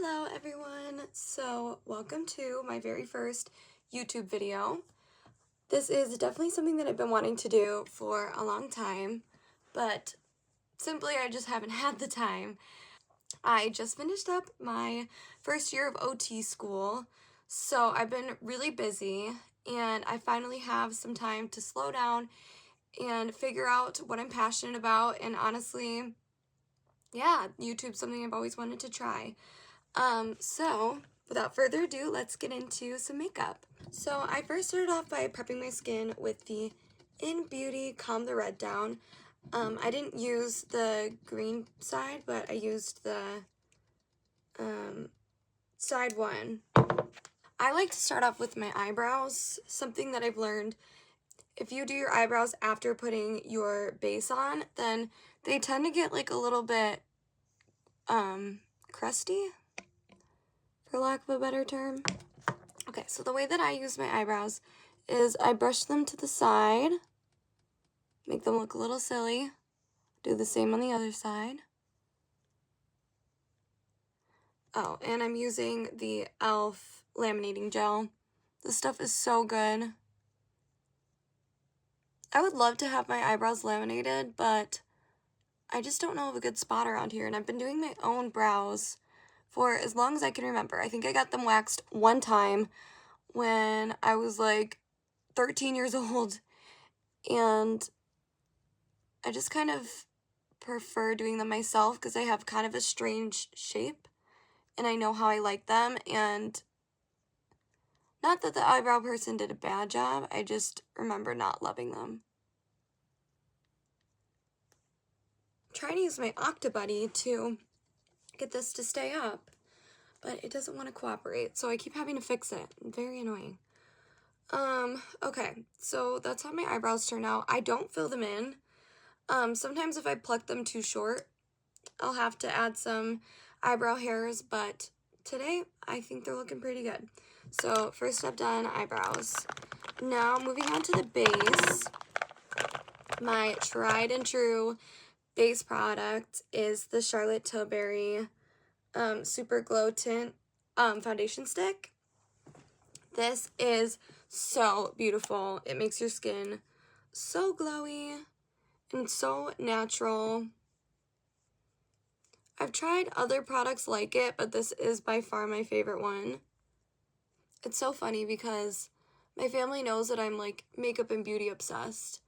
Hello everyone! So welcome to my very first YouTube video. This is definitely something that I've been wanting to do for a long time, but simply I just haven't had the time. I just finished up my first year of OT school, so I've been really busy and I finally have some time to slow down and figure out what I'm passionate about, and honestly, yeah, YouTube's something I've always wanted to try. So without further ado, let's get into some makeup. So I first started off by prepping my skin with the In Beauty Calm the Red Down. I didn't use the green side, but I used the side one. I like to start off with my eyebrows. Something that I've learned, if you do your eyebrows after putting your base on, then they tend to get like a little bit crusty, for lack of a better term. Okay, so the way that I use my eyebrows is I brush them to the side, make them look a little silly, do the same on the other side. Oh, and I'm using the e.l.f. laminating gel. This stuff is so good. I would love to have my eyebrows laminated, but I just don't know of a good spot around here, and I've been doing my own brows for as long as I can remember. I think I got them waxed one time when I was like 13 years old, and I just kind of prefer doing them myself because I have kind of a strange shape and I know how I like them, and not that the eyebrow person did a bad job, I just remember not loving them. I'm trying to use my Octobuddy to get this to stay up, but it doesn't want to cooperate, so I keep having to fix it. Very annoying. Okay, so that's how my eyebrows turn out. I don't fill them in. Sometimes if I pluck them too short, I'll have to add some eyebrow hairs, but today I think they're looking pretty good. So first step done, eyebrows. Now moving on to the base. My tried and true base product is the Charlotte Tilbury Super Glow Tint foundation stick. This is so beautiful. It makes your skin so glowy and so natural. I've tried other products like it, but this is by far my favorite one. It's so funny because my family knows that I'm like makeup and beauty obsessed.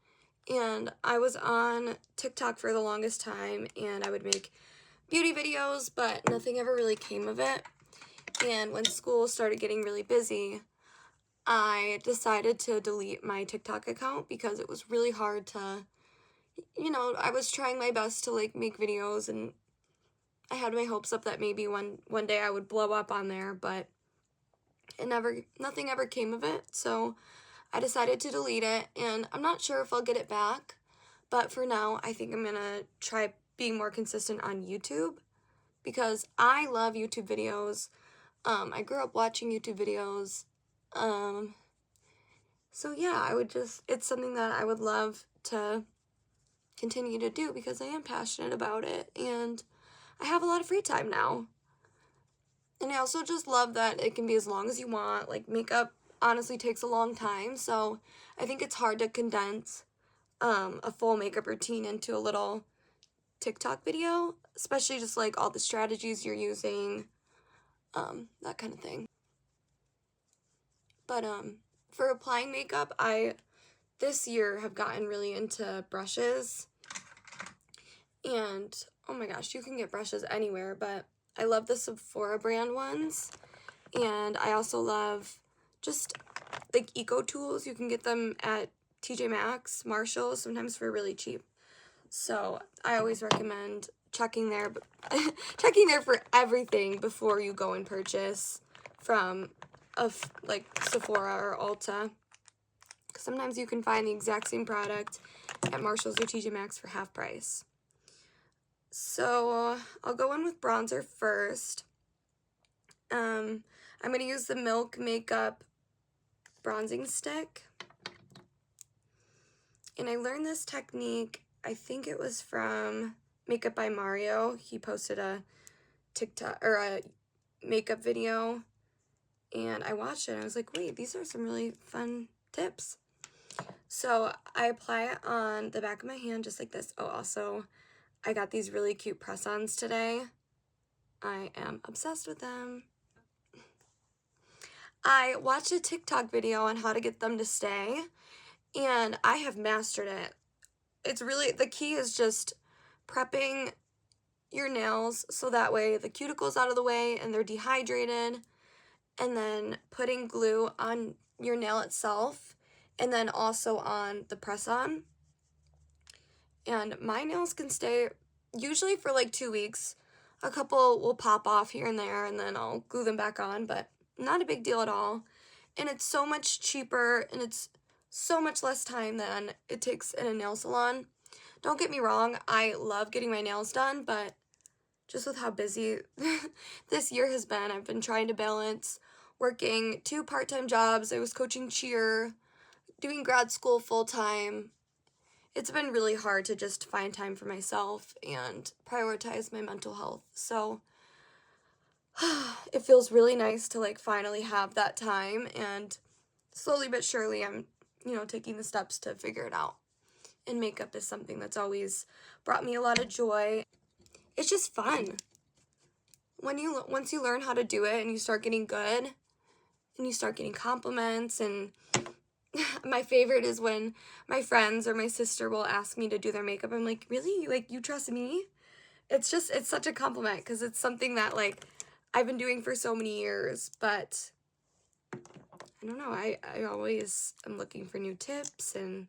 And I was on TikTok for the longest time and I would make beauty videos, but nothing ever really came of it. And when school started getting really busy, I decided to delete my TikTok account because it was really hard to, I was trying my best to like make videos, and I had my hopes up that maybe one day I would blow up on there, but nothing ever came of it, so I decided to delete it, and I'm not sure if I'll get it back, but for now, I think I'm gonna try being more consistent on YouTube, because I love YouTube videos. I grew up watching YouTube videos, so yeah, it's something that I would love to continue to do because I am passionate about it, and I have a lot of free time now. And I also just love that it can be as long as you want. Like, makeup honestly takes a long time, so I think it's hard to condense a full makeup routine into a little TikTok video, especially just like all the strategies you're using, that kind of thing. But for applying makeup, I this year have gotten really into brushes, and oh my gosh, you can get brushes anywhere, but I love the Sephora brand ones, and I also love just like eco tools. You can get them at TJ Maxx, Marshalls, sometimes for really cheap. So I always recommend checking there, checking there for everything before you go and purchase from like Sephora or Ulta. Sometimes you can find the exact same product at Marshalls or TJ Maxx for half price. So I'll go in with bronzer first. I'm going to use the Milk Makeup bronzing stick. And I learned this technique, I think it was from Makeup by Mario. He posted a TikTok or a makeup video, and I watched it and I was like, wait, these are some really fun tips. So I apply it on the back of my hand just like this. Oh, also, I got these really cute press-ons today. I am obsessed with them. I watched a TikTok video on how to get them to stay, and I have mastered it. It's really, the key is just prepping your nails so that way the cuticle's out of the way and they're dehydrated, and then putting glue on your nail itself and then also on the press-on. And my nails can stay usually for like 2 weeks. A couple will pop off here and there and then I'll glue them back on, but not a big deal at all. And it's so much cheaper and it's so much less time than it takes in a nail salon. Don't get me wrong, I love getting my nails done, but just with how busy this year has been, I've been trying to balance working 2 part-time jobs. I was coaching cheer, doing grad school full-time. It's been really hard to just find time for myself and prioritize my mental health. So it feels really nice to like finally have that time, and slowly but surely I'm, taking the steps to figure it out. And makeup is something that's always brought me a lot of joy. It's just fun. Once you learn how to do it and you start getting good and you start getting compliments, and my favorite is when my friends or my sister will ask me to do their makeup. I'm like, really? Like, you trust me? It's such a compliment because it's something that like I've been doing for so many years, but I don't know, I always am looking for new tips, and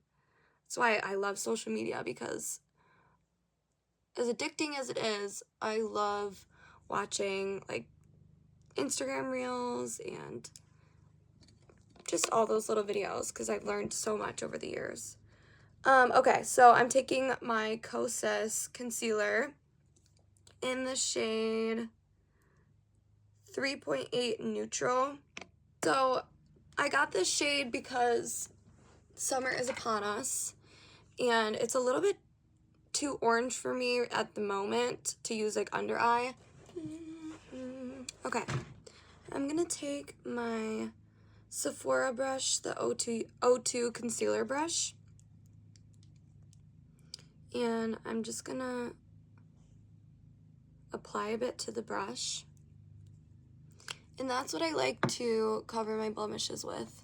that's why I love social media, because as addicting as it is, I love watching like Instagram reels and just all those little videos because I've learned so much over the years. Okay, so I'm taking my Kosas concealer in the shade 3.8 Neutral. So I got this shade because summer is upon us, and it's a little bit too orange for me at the moment to use like under eye. Okay, I'm gonna take my Sephora brush, the O2 concealer brush, and I'm just gonna apply a bit to the brush. And that's what I like to cover my blemishes with.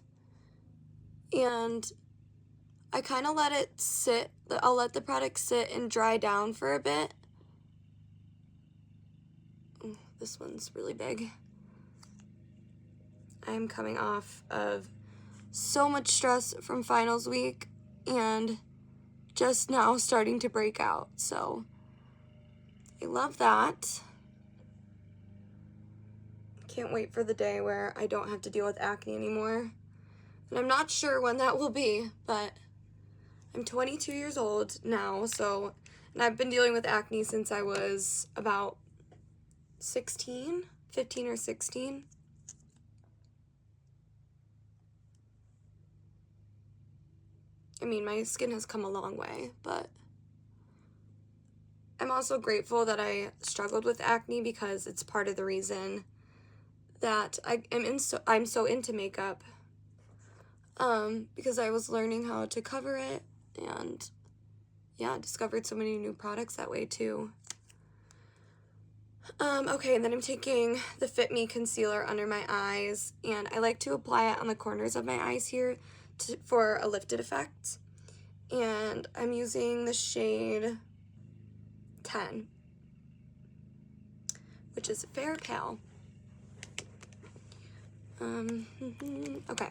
And I kind of let it sit, I'll let the product sit and dry down for a bit. Ooh, this one's really big. I'm coming off of so much stress from finals week and just now starting to break out, so I love that. Can't wait for the day where I don't have to deal with acne anymore. And I'm not sure when that will be, but I'm 22 years old now, and I've been dealing with acne since I was about 15 or 16. I mean, my skin has come a long way, but I'm also grateful that I struggled with acne because it's part of the reason that I'm so into makeup, because I was learning how to cover it, and yeah, discovered so many new products that way too. Okay, and then I'm taking the Fit Me concealer under my eyes, and I like to apply it on the corners of my eyes here for a lifted effect. And I'm using the shade 10, which is Fair Pale. Okay.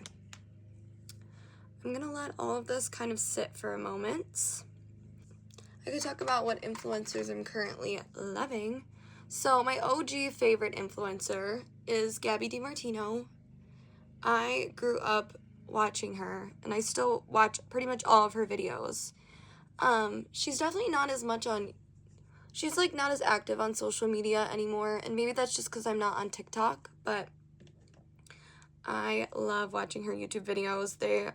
I'm gonna let all of this kind of sit for a moment. I could talk about what influencers I'm currently loving. So my OG favorite influencer is Gabby DiMartino. I grew up watching her, and I still watch pretty much all of her videos. She's definitely not as much on, she's like not as active on social media anymore, and maybe that's just because I'm not on TikTok, but I love watching her YouTube videos. They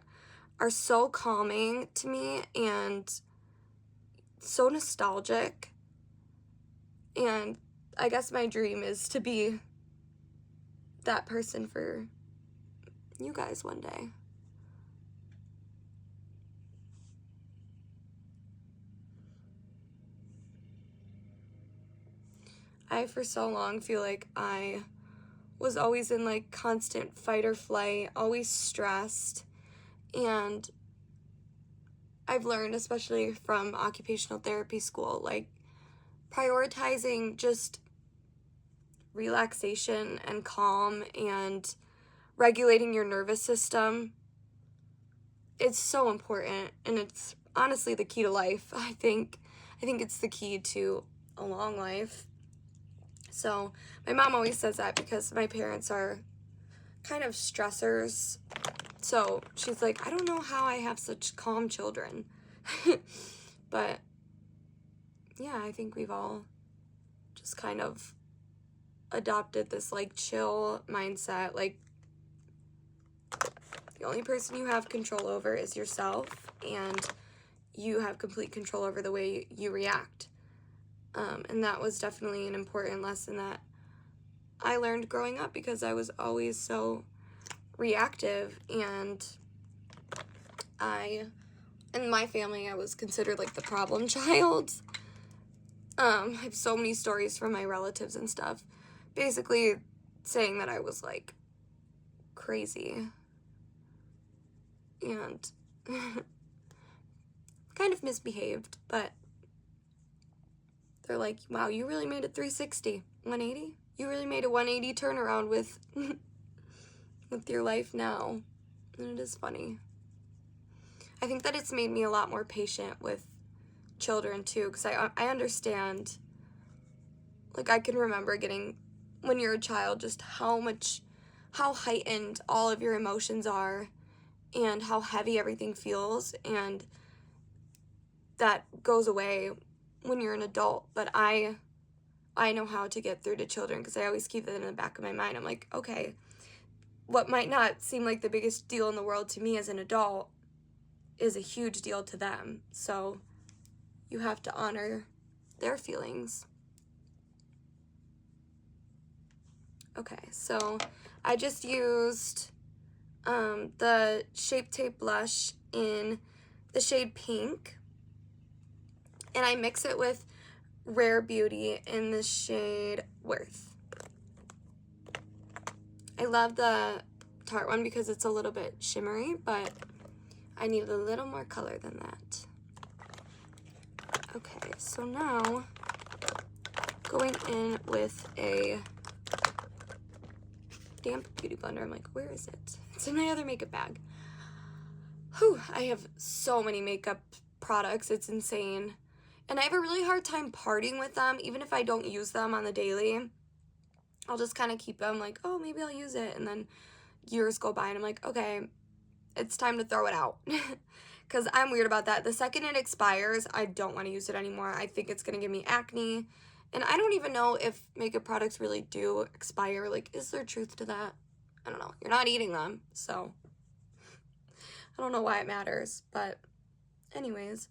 are so calming to me and so nostalgic, and I guess my dream is to be that person for you guys one day. I, for so long, feel like I was always in, like, constant fight or flight, always stressed, and I've learned, especially from occupational therapy school, like, prioritizing just relaxation and calm and regulating your nervous system. It's so important, and it's honestly the key to life. I think it's the key to a long life. So my mom always says that because my parents are kind of stressors. So she's like, I don't know how I have such calm children. But yeah, I think we've all just kind of adopted this, like, chill mindset. Like, the only person you have control over is yourself, and you have complete control over the way you react. And that was definitely an important lesson that I learned growing up, because I was always so reactive, and in my family, I was considered, like, the problem child. I have so many stories from my relatives and stuff, basically saying that I was, like, crazy and kind of misbehaved, but they're like, wow, you really made a 360, 180? You really made a 180 turnaround with your life now. And it is funny. I think that it's made me a lot more patient with children too, because I understand, like, I can remember getting, when you're a child, just how heightened all of your emotions are and how heavy everything feels, and that goes away when you're an adult. But I know how to get through to children, because I always keep that in the back of my mind. I'm like, okay, what might not seem like the biggest deal in the world to me as an adult is a huge deal to them. So you have to honor their feelings. Okay, so I just used the Shape Tape blush in the shade Pink, and I mix it with Rare Beauty in the shade Worth. I love the Tarte one because it's a little bit shimmery, but I needed a little more color than that. Okay, so now going in with a damp beauty blender. I'm like, where is it? It's in my other makeup bag. Whew, I have so many makeup products, it's insane. And I have a really hard time parting with them, even if I don't use them on the daily. I'll just kind of keep them, like, oh, maybe I'll use it, and then years go by and I'm like, okay, it's time to throw it out. Because I'm weird about that. The second it expires, I don't want to use it anymore. I think it's going to give me acne. And I don't even know if makeup products really do expire. Like, is there truth to that? I don't know. You're not eating them, so I don't know why it matters. But anyways,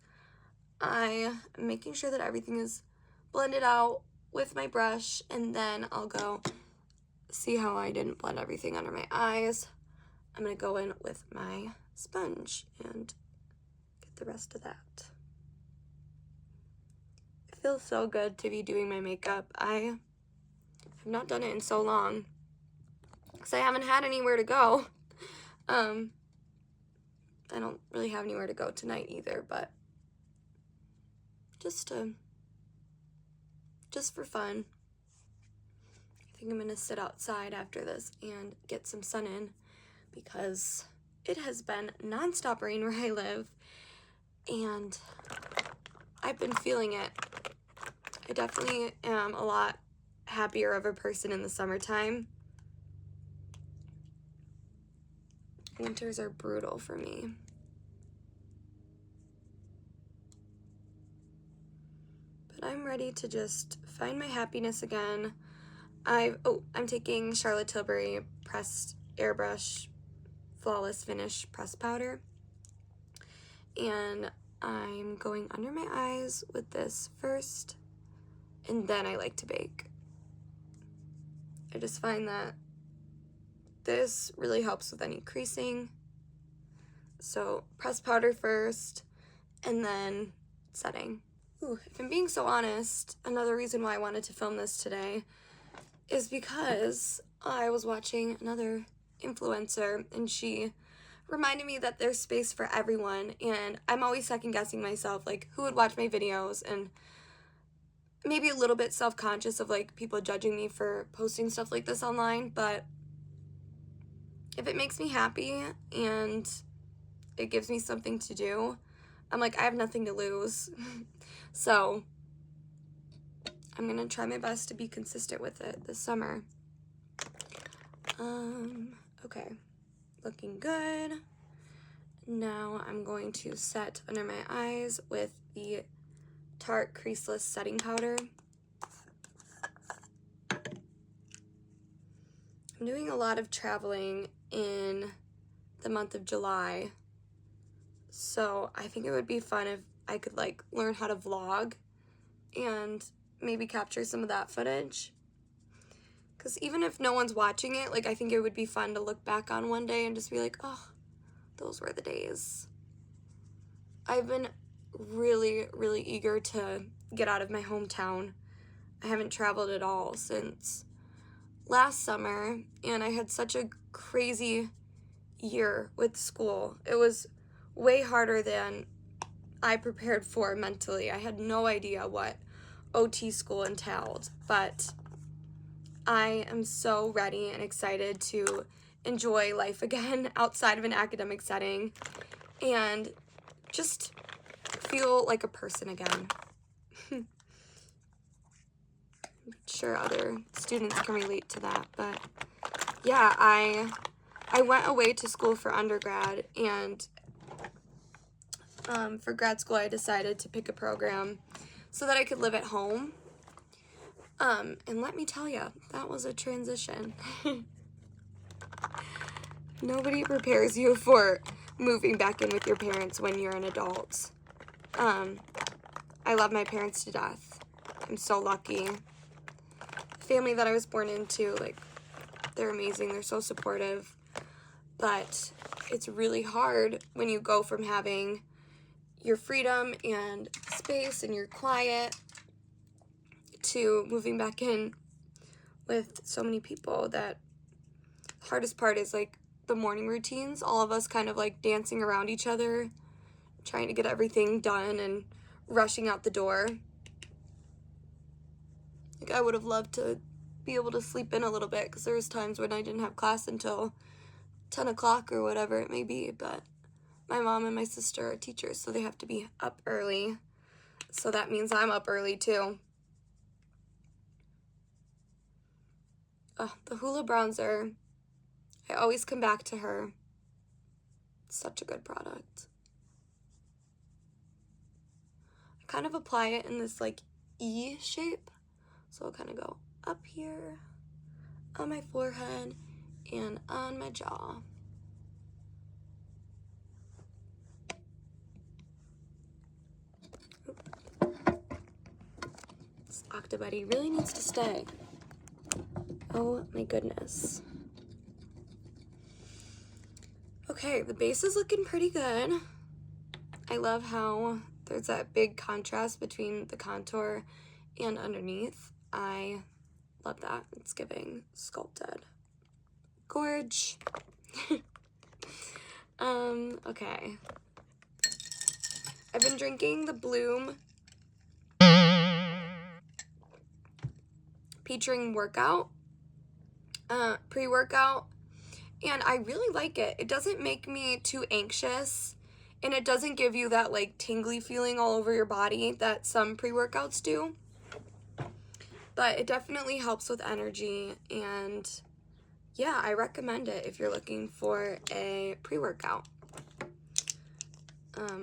I am making sure that everything is blended out with my brush, and then I'll go see how I didn't blend everything under my eyes. I'm going to go in with my sponge and get the rest of that. It feels so good to be doing my makeup. I have not done it in so long because I haven't had anywhere to go. I don't really have anywhere to go tonight either, but just for fun. I think I'm going to sit outside after this and get some sun in, because it has been nonstop rain where I live, and I've been feeling it. I definitely am a lot happier of a person in the summertime. Winters are brutal for me. But I'm ready to just find my happiness again. I'm taking Charlotte Tilbury Pressed Airbrush Flawless Finish Press Powder, and I'm going under my eyes with this first, and then I like to bake. I just find that this really helps with any creasing. So press powder first and then setting. Ooh, if I'm being so honest, another reason why I wanted to film this today is because I was watching another influencer and she reminded me that there's space for everyone, and I'm always second guessing myself, like who would watch my videos, and maybe a little bit self-conscious of like people judging me for posting stuff like this online, but if it makes me happy and it gives me something to do, I'm like, I have nothing to lose. So I'm gonna try my best to be consistent with it this summer. Okay, looking good. Now I'm going to set under my eyes with the Tarte Creaseless Setting Powder. I'm doing a lot of traveling in the month of July, so I think it would be fun if I could like learn how to vlog and maybe capture some of that footage. Because even if no one's watching it, like I think it would be fun to look back on one day and just be like, oh, those were the days. I've been really, really eager to get out of my hometown. I haven't traveled at all since last summer, and I had such a crazy year with school. It was way harder than I prepared for mentally. I had no idea what OT school entailed, but I am so ready and excited to enjoy life again outside of an academic setting and just feel like a person again. I'm sure other students can relate to that, but yeah, I went away to school for undergrad, and for grad school I decided to pick a program so that I could live at home. And let me tell you, that was a transition. Nobody prepares you for moving back in with your parents when you're an adult. I love my parents to death. I'm so lucky. Family that I was born into, like, they're amazing. They're so supportive. But it's really hard when you go from having your freedom and space and your quiet to moving back in with so many people. That hardest part is like the morning routines, all of us kind of like dancing around each other, trying to get everything done and rushing out the door. Like I would have loved to be able to sleep in a little bit, because there was times when I didn't have class until 10 o'clock or whatever it may be, but my mom and my sister are teachers, so they have to be up early, so that means I'm up early too. The Hoola bronzer, I always come back to her. Such a good product. I kind of apply it in this like E shape, so I'll kind of go up here on my forehead and on my jaw. This Octobuddy really needs to stay. Oh my goodness. Okay, the base is looking pretty good. I love how there's that big contrast between the contour and underneath. I love that. It's giving sculpted. Gorge. Okay. I've been drinking the Bloom Featuring Workout, pre-workout, and I really like it. It doesn't make me too anxious, and it doesn't give you that like tingly feeling all over your body that some pre-workouts do, but it definitely helps with energy, and yeah, I recommend it if you're looking for a pre-workout.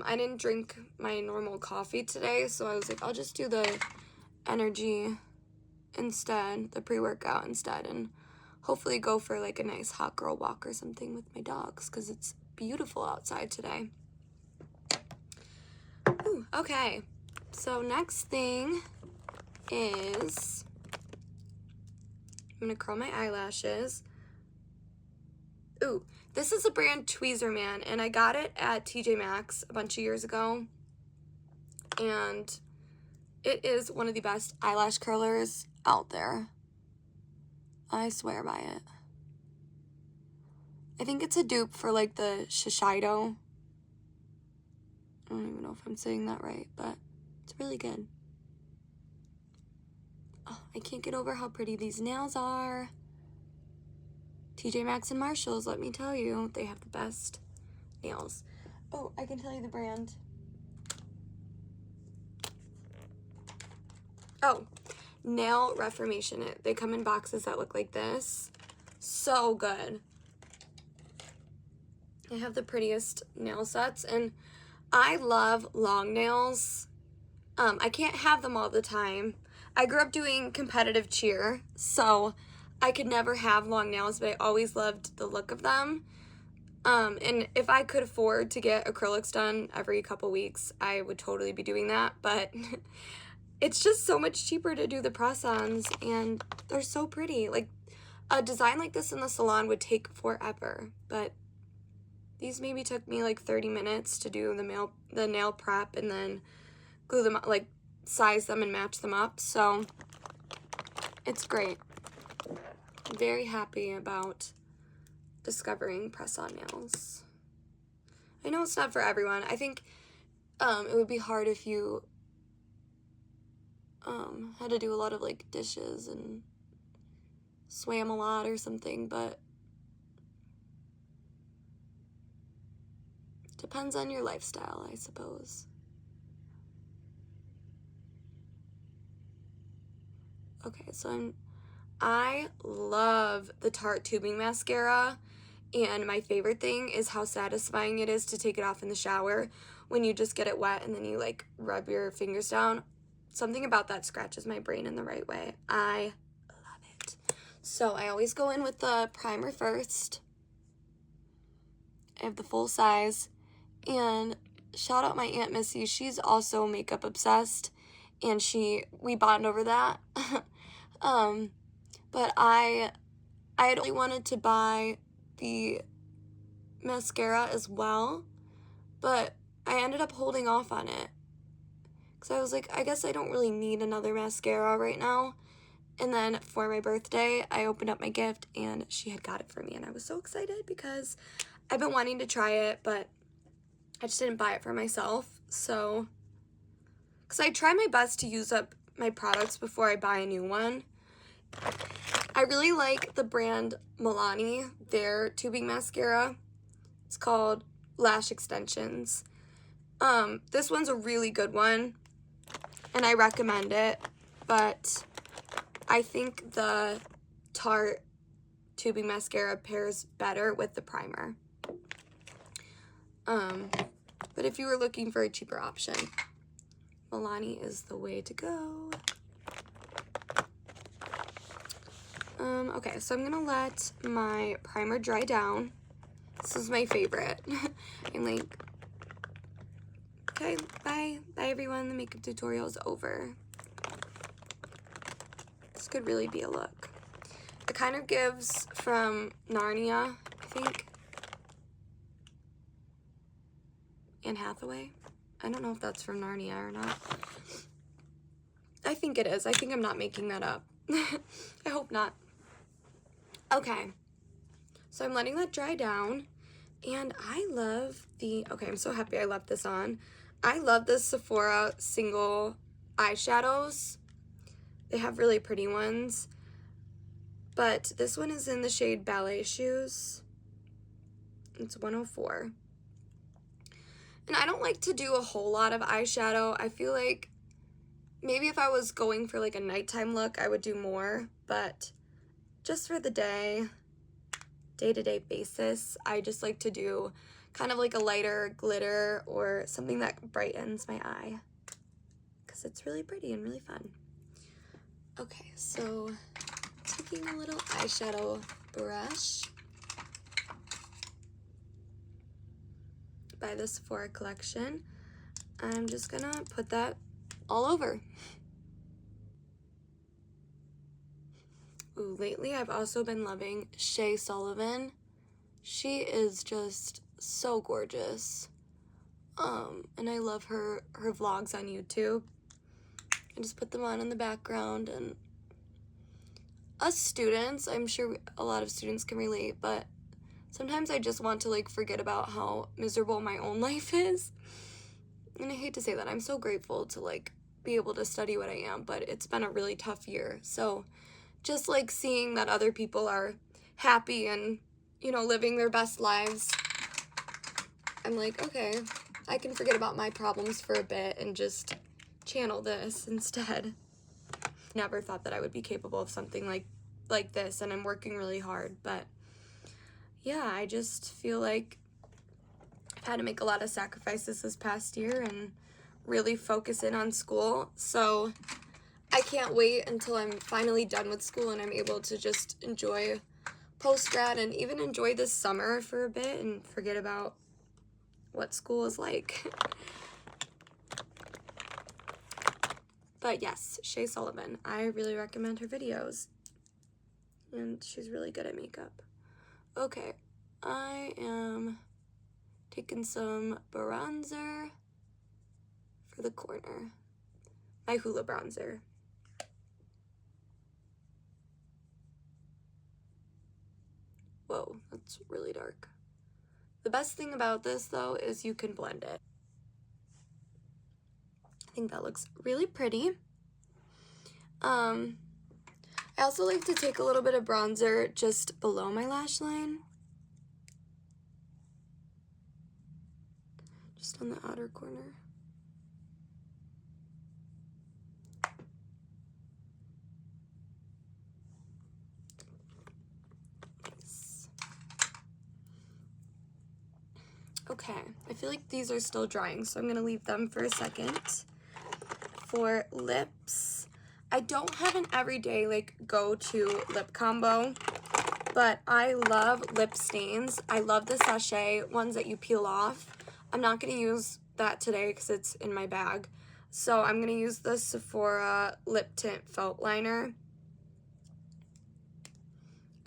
I didn't drink my normal coffee today, so I was like, I'll just do the energy instead, the pre-workout instead, and hopefully go for like a nice hot girl walk or something with my dogs, because it's beautiful outside today. Ooh, okay, so next thing is I'm gonna curl my eyelashes. Ooh, this is a brand Tweezerman, and I got it at TJ Maxx a bunch of years ago. And it is one of the best eyelash curlers out there. I swear by it. I think it's a dupe for like the Shiseido. I don't even know if I'm saying that right, but it's really good. Oh, I can't get over how pretty these nails are. TJ Maxx and Marshalls, let me tell you, they have the best nails. Oh, I can tell you the brand. Oh, Nail Reformation. They come in boxes that look like this. So good. They have the prettiest nail sets, and I love long nails. I can't have them all the time. I grew up doing competitive cheer, so I could never have long nails, but I always loved the look of them. And if I could afford to get acrylics done every couple weeks, I would totally be doing that, but it's just so much cheaper to do the press-ons, and they're so pretty. Like, a design like this in the salon would take forever, but these maybe took me like 30 minutes to do the nail prep and then glue them, like size them and match them up. So it's great. Very happy about discovering press-on nails. I know it's not for everyone. I think it would be hard if you had to do a lot of like dishes and swam a lot or something, but depends on your lifestyle, I suppose. Okay, so I love the Tarte tubing mascara, and my favorite thing is how satisfying it is to take it off in the shower when you just get it wet and then you like rub your fingers down. Something about that scratches my brain in the right way. I love it. So I always go in with the primer first. I have the full size, and shout out my Aunt Missy. She's also makeup obsessed, and we bond over that. But I had only wanted to buy the mascara as well, but I ended up holding off on it because I was like, I guess I don't really need another mascara right now. And then for my birthday, I opened up my gift, and she had got it for me, and I was so excited because I've been wanting to try it, but I just didn't buy it for myself. So, because I try my best to use up my products before I buy a new one. I really like the brand Milani, their tubing mascara. It's called Lash Extensions. This one's a really good one, and I recommend it, but I think the Tarte tubing mascara pairs better with the primer. But if you were looking for a cheaper option, Milani is the way to go. Okay, so I'm gonna let my primer dry down. This is my favorite. I'm like, okay, bye everyone, the makeup tutorial is over. This could really be a look. It kind of gives from Narnia, I think. Anne Hathaway. I don't know if that's from Narnia or not. I think it is. I think I'm not making that up. I hope not. Okay, so I'm letting that dry down, and I love okay, I'm so happy I left this on. I love the Sephora single eyeshadows. They have really pretty ones, but this one is in the shade Ballet Shoes. It's 104. And I don't like to do a whole lot of eyeshadow. I feel like maybe if I was going for like a nighttime look, I would do more, but just for the day-to-day basis, I just like to do kind of like a lighter glitter or something that brightens my eye because it's really pretty and really fun. Okay, so taking a little eyeshadow brush by the Sephora collection, I'm just gonna put that all over. Ooh, lately I've also been loving Shea Sullivan She is just so gorgeous. And I love her vlogs on YouTube. I just put them on in the background, and us students, I'm sure a lot of students can relate, but sometimes I just want to like forget about how miserable my own life is. And I hate to say that. I'm so grateful to like be able to study what I am, but it's been a really tough year. So just like seeing that other people are happy and, you know, living their best lives, I'm like, okay, I can forget about my problems for a bit and just channel this instead. Never thought that I would be capable of something like this, and I'm working really hard, but yeah, I just feel like I've had to make a lot of sacrifices this past year and really focus in on school. So I can't wait until I'm finally done with school and I'm able to just enjoy post-grad and even enjoy this summer for a bit and forget about what school is like. But yes, Shay Sullivan. I really recommend her videos. And she's really good at makeup. Okay, I am taking some bronzer for the corner. My Hoola bronzer. Whoa, that's really dark. The best thing about this, though, is you can blend it. I think that looks really pretty. I also like to take a little bit of bronzer just below my lash line. Just on the outer corner. Nice. Okay, I feel like these are still drying, so I'm gonna leave them for a second. For lips, I don't have an everyday like go-to lip combo, but I love lip stains. I love the sachet ones that you peel off. I'm not gonna use that today because it's in my bag. So I'm gonna use the Sephora lip tint felt liner.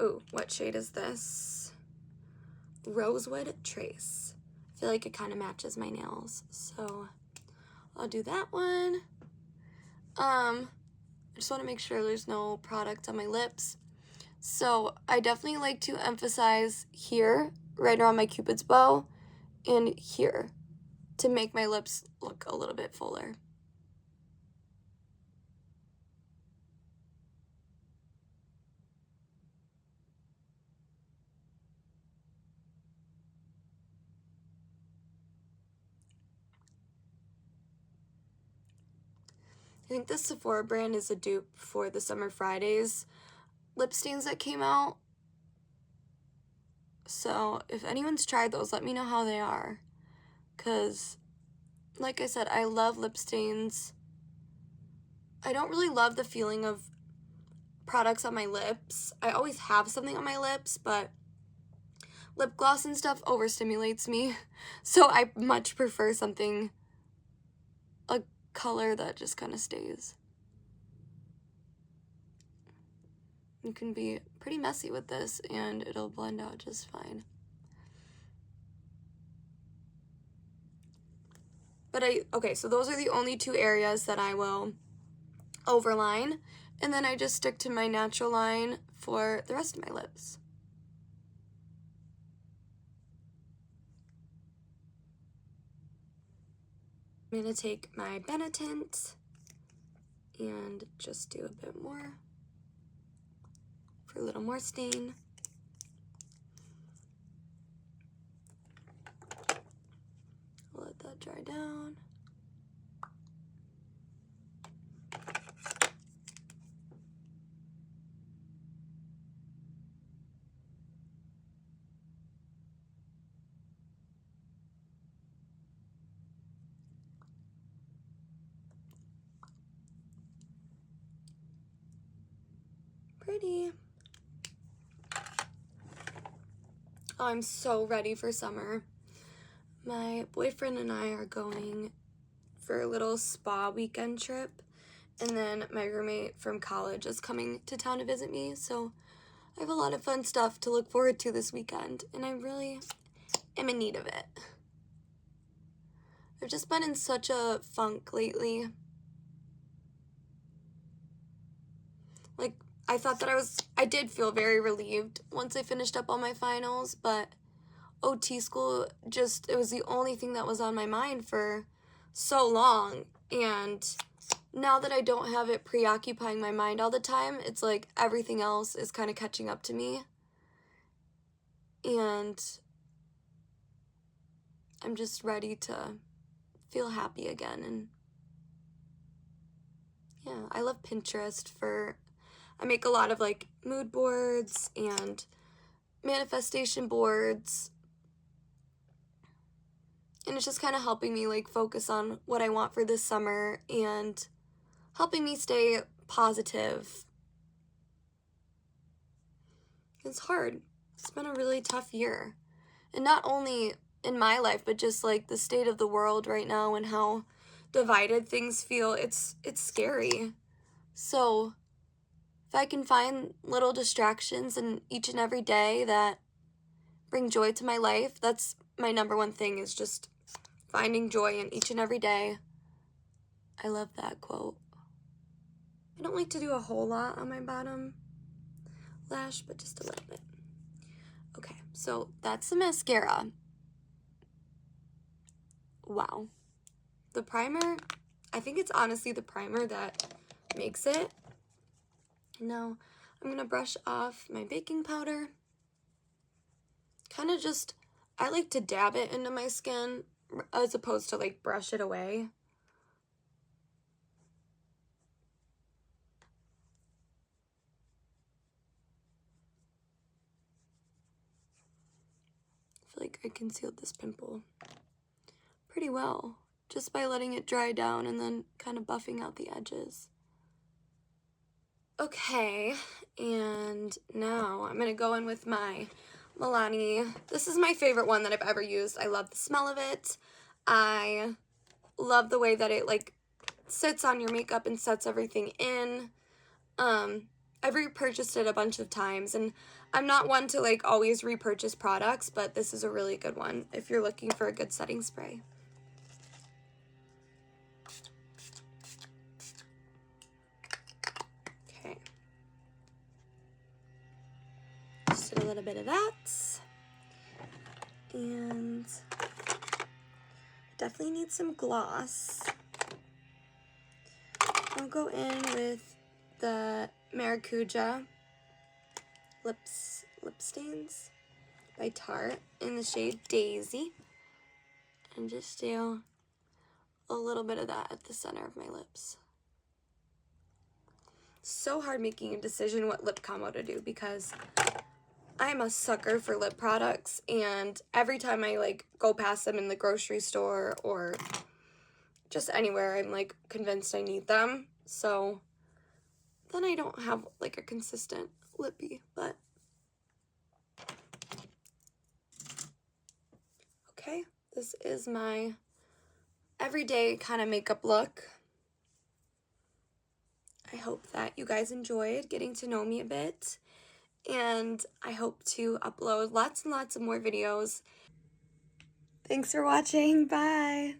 Ooh, what shade is this? Rosewood Trace. I feel like it kind of matches my nails, so I'll do that one. I just want to make sure there's no product on my lips. So I definitely like to emphasize here, right around my Cupid's bow, and here to make my lips look a little bit fuller. I think the Sephora brand is a dupe for the Summer Fridays lip stains that came out. So if anyone's tried those, let me know how they are. Because, like I said, I love lip stains. I don't really love the feeling of products on my lips. I always have something on my lips, but lip gloss and stuff overstimulates me. So I much prefer something, a color that just kind of stays. You can be pretty messy with this and it'll blend out just fine. But okay, so those are the only two areas that I will overline, and then I just stick to my natural line for the rest of my lips. I'm gonna take my Benetint and just do a bit more for a little more stain. I'll let that dry down. Pretty. Oh, I'm so ready for summer. My boyfriend and I are going for a little spa weekend trip, and then my roommate from college is coming to town to visit me, so I have a lot of fun stuff to look forward to this weekend, and I really am in need of it. I've just been in such a funk lately. Like, I thought that I did feel very relieved once I finished up all my finals, but OT school it was the only thing that was on my mind for so long. And now that I don't have it preoccupying my mind all the time, it's like everything else is kind of catching up to me. And I'm just ready to feel happy again. And yeah, I love Pinterest I make a lot of like mood boards and manifestation boards. And it's just kind of helping me like focus on what I want for this summer and helping me stay positive. It's hard. It's been a really tough year. And not only in my life, but just like the state of the world right now and how divided things feel. It's scary. So if I can find little distractions in each and every day that bring joy to my life, that's my number one thing, is just finding joy in each and every day. I love that quote. I don't like to do a whole lot on my bottom lash, but just a little bit. Okay, so that's the mascara. Wow. The primer, I think it's honestly the primer that makes it. Now, I'm going to brush off my baking powder. Kind of just, I like to dab it into my skin as opposed to like brush it away. I feel like I concealed this pimple pretty well just by letting it dry down and then kind of buffing out the edges. Okay, and now I'm going to go in with my Milani. This is my favorite one that I've ever used. I love the smell of it. I love the way that it like sits on your makeup and sets everything in. I've repurchased it a bunch of times, and I'm not one to like always repurchase products, but this is a really good one if you're looking for a good setting spray. Okay. Just did a little bit of that. And definitely need some gloss. I'll go in with the Maracuja lip stains by Tarte in the shade Daisy, and just do a little bit of that at the center of my lips. So hard making a decision what lip combo to do because I'm a sucker for lip products, and every time I like go past them in the grocery store or just anywhere, I'm like convinced I need them. So then I don't have like a consistent lippy, but okay, this is my everyday kind of makeup look. I hope that you guys enjoyed getting to know me a bit, and I hope to upload lots and lots of more videos. Thanks for watching. Bye.